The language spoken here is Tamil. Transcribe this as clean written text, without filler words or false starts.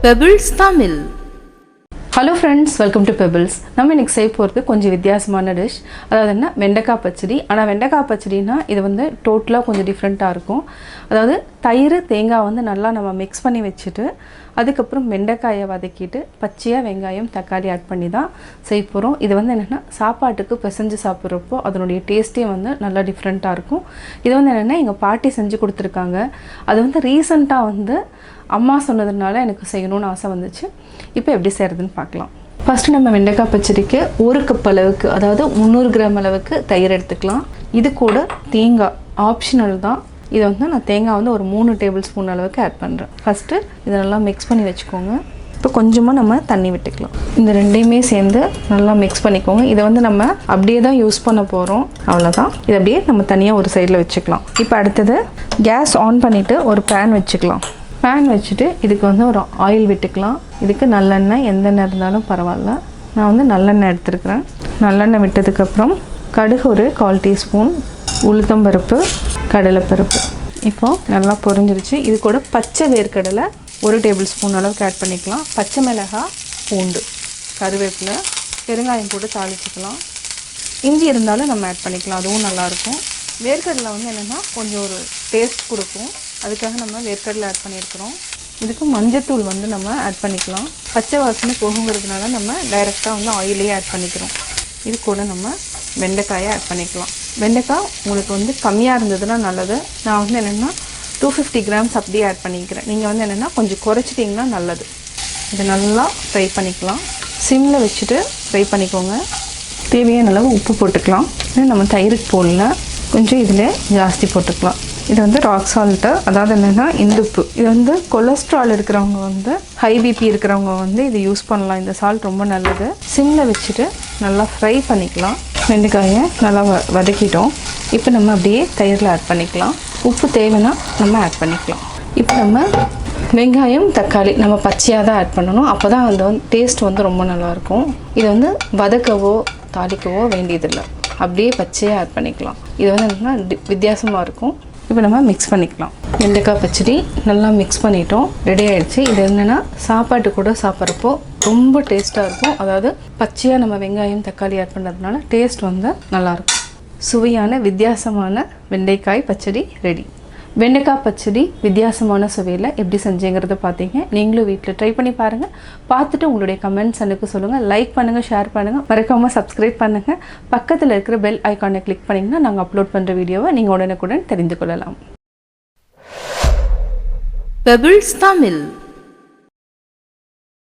Pebbles Tamil. Hello friends, welcome to Pebbles. நம்ம இன்னைக்கு செய்ய போறது கொஞ்சம் வித்தியாசமான டிஷ். அதாவது என்ன வெண்டைக்காய் பச்சடி. ஆனா வெண்டைக்காய் பச்சடினா இது வந்து டோட்டலா கொஞ்சம் டிஃபரண்டா இருக்கும். அதாவது தயிர் தேங்காய் வந்து நல்லா நம்ம mix பண்ணி வெச்சிட்டு அதுக்கு அப்புறம் வெண்டைக்காயை வதக்கிட்டு பச்சையா வெங்காயம் தக்காளி ஆட் பண்ணி தான் செய்ய போறோம். இது வந்து என்னன்னா சாப்பாட்டுக்கு பிசைஞ்சு சாப்பிடுறப்போ அதனுடைய டேஸ்டே வந்து நல்லா டிஃபரண்டா இருக்கும். இது வந்து என்னன்னா எங்க பாட்டி செஞ்சு கொடுத்திருக்காங்க. அது வந்து ரீசன்ட்டா வந்து அம்மா சொன்னதனால எனக்கு செய்யணும்னு ஆசை வந்துச்சு. இப்போ எப்படி செய்யறதுன்னு பார்க்கலாம். ஃபர்ஸ்ட் நம்ம வெண்டைக்காய் பச்சடிக்கு 1 கப் அளவுக்கு அதாவது 300 கிராம் அளவுக்கு தயிர் எடுத்துக்கலாம். இது கூட தேங்காய் ஆப்ஷனல் தான். இது வந்து நான் தேங்காய் வந்து ஒரு 3 டேபிள் ஸ்பூன் அளவுக்கு ஆட் பண்ணுறேன். ஃபஸ்ட்டு இதை நல்லா மிக்ஸ் பண்ணி வச்சுக்கோங்க. இப்போ கொஞ்சமாக நம்ம தண்ணி விட்டுக்கலாம். இந்த ரெண்டையுமே சேர்ந்து நல்லா மிக்ஸ் பண்ணிக்கோங்க. இதை வந்து நம்ம அப்படியே தான் யூஸ் பண்ண போகிறோம். அவ்வளோதான். இதை அப்படியே நம்ம தனியாக ஒரு சைடில் வச்சுக்கலாம். இப்போ அடுத்தது கேஸ் ஆன் பண்ணிவிட்டு ஒரு பேன் வச்சுக்கலாம். பேன் வச்சுட்டு இதுக்கு வந்து ஒரு ஆயில் விட்டுக்கலாம். இதுக்கு நல்லெண்ணெய் எந்த எண்ணெய் இருந்தாலும் பரவாயில்ல. நான் வந்து நல்லெண்ணெய் எடுத்துருக்கிறேன். நல்லெண்ணெய் விட்டதுக்கப்புறம் கடுகு ஒரு 1/4 டீஸ்பூன், உளுத்தம்பருப்பு, கடலைப்பருப்பு இப்போது நல்லா பொரிஞ்சிருச்சு. இது கூட பச்சை வேர்க்கடலை 1 டேபிள் ஸ்பூன் அளவுக்கு ஆட் பண்ணிக்கலாம். பச்சை மிளகாய், பூண்டு, கருவேப்பிலை, பெருங்காயம் போட்டு தாளிச்சிக்கலாம். இஞ்சி இருந்தாலும் நம்ம ஆட் பண்ணிக்கலாம், அதுவும் நல்லாயிருக்கும். வேர்க்கடலை வந்து என்னென்னா கொஞ்சம் ஒரு டேஸ்ட் கொடுக்கும், அதுக்காக நம்ம வேர்க்கடலை ஆட் பண்ணியிருக்கிறோம். இதுக்கு மஞ்சத்தூள் வந்து நம்ம ஆட் பண்ணிக்கலாம். பச்சை வாசனை போகுங்கிறதுனால நம்ம டைரெக்டாக வந்து ஆயிலே ஆட் பண்ணிக்கிறோம். இது கூட நம்ம வெண்டைக்காயை ஆட் பண்ணிக்கலாம். வெண்டைக்காய் உங்களுக்கு வந்து கம்மியாக இருந்ததுன்னா நல்லது. நான் வந்து என்னென்னா 250 கிராம்ஸ் அப்படியே ஆட் பண்ணிக்கிறேன். நீங்கள் வந்து என்னென்னா கொஞ்சம் குறைச்சிட்டிங்கன்னா நல்லது. இதை நல்லா ஃப்ரை பண்ணிக்கலாம். சிம்மில் வச்சுட்டு ஃப்ரை பண்ணிக்கோங்க. தேவையான அளவு உப்பு போட்டுக்கலாம். நம்ம தயிருக்கு போடல, கொஞ்சம் இதில் ஜாஸ்தி போட்டுக்கலாம். இது வந்து ராக் சால்ட்டு, அதாவது என்னென்னா இந்துப்பு. இது வந்து கொலஸ்ட்ரால் இருக்கிறவங்க வந்து ஹை பிபி இருக்கிறவங்க வந்து இது யூஸ் பண்ணலாம். இந்த சால்ட் ரொம்ப நல்லது. சிம்மில் வச்சுட்டு நல்லா ஃப்ரை பண்ணிக்கலாம். வெண்டைக்காயை நல்லா வதக்கிட்டோம். இப்போ நம்ம அப்படியே தயிரில் ஆட் பண்ணிக்கலாம். உப்பு தேவைன்னா நம்ம ஆட் பண்ணிக்கலாம். இப்போ நம்ம வெங்காயம் தக்காளி நம்ம பச்சையாக தான் ஆட் பண்ணணும். அப்போ தான் அந்த டேஸ்ட் வந்து ரொம்ப நல்லாயிருக்கும். இதை வந்து வதக்கவோ தாளிக்கவோ வேண்டியதில்லை, அப்படியே பச்சையாக ஆட் பண்ணிக்கலாம். இது வந்து என்னென்னா வித்தியாசமாக இருக்கும். இப்போ நம்ம மிக்ஸ் பண்ணிக்கலாம். வெண்டைக்காய் பச்சடி நல்லா மிக்ஸ் பண்ணிட்டோம், ரெடி ஆகிடுச்சு. இது என்னென்னா சாப்பாட்டு கூட சாப்பிட்றப்போ ரொம்ப டேஸ்ட்டாக இருக்கும். அதாவது பச்சையாக நம்ம வெங்காயம் தக்காளி ஆட் பண்ணுறதுனால டேஸ்ட் வந்து நல்லாயிருக்கும். சுவையான வித்தியாசமான வெண்டைக்காய் பச்சடி ரெடி. வெண்டைக்காய் பச்சடி வித்தியாசமான சுவையில் எப்படி செஞ்சேங்கிறத பார்த்தீங்க. நீங்களும் வீட்டில் ட்ரை பண்ணி பாருங்கள். பார்த்துட்டு உங்களுடைய கமெண்ட்ஸ் எனக்கு சொல்லுங்கள். லைக் பண்ணுங்கள், ஷேர் பண்ணுங்கள், மறக்காமல் சப்ஸ்கிரைப் பண்ணுங்கள். பக்கத்தில் இருக்கிற பெல் ஐக்கானை கிளிக் பண்ணிங்கன்னா நாங்கள் அப்லோட் பண்ணுற வீடியோவை நீங்கள் உடனுக்குடன் தெரிந்து கொள்ளலாம். பெபிள்ஸ் தமிழ்.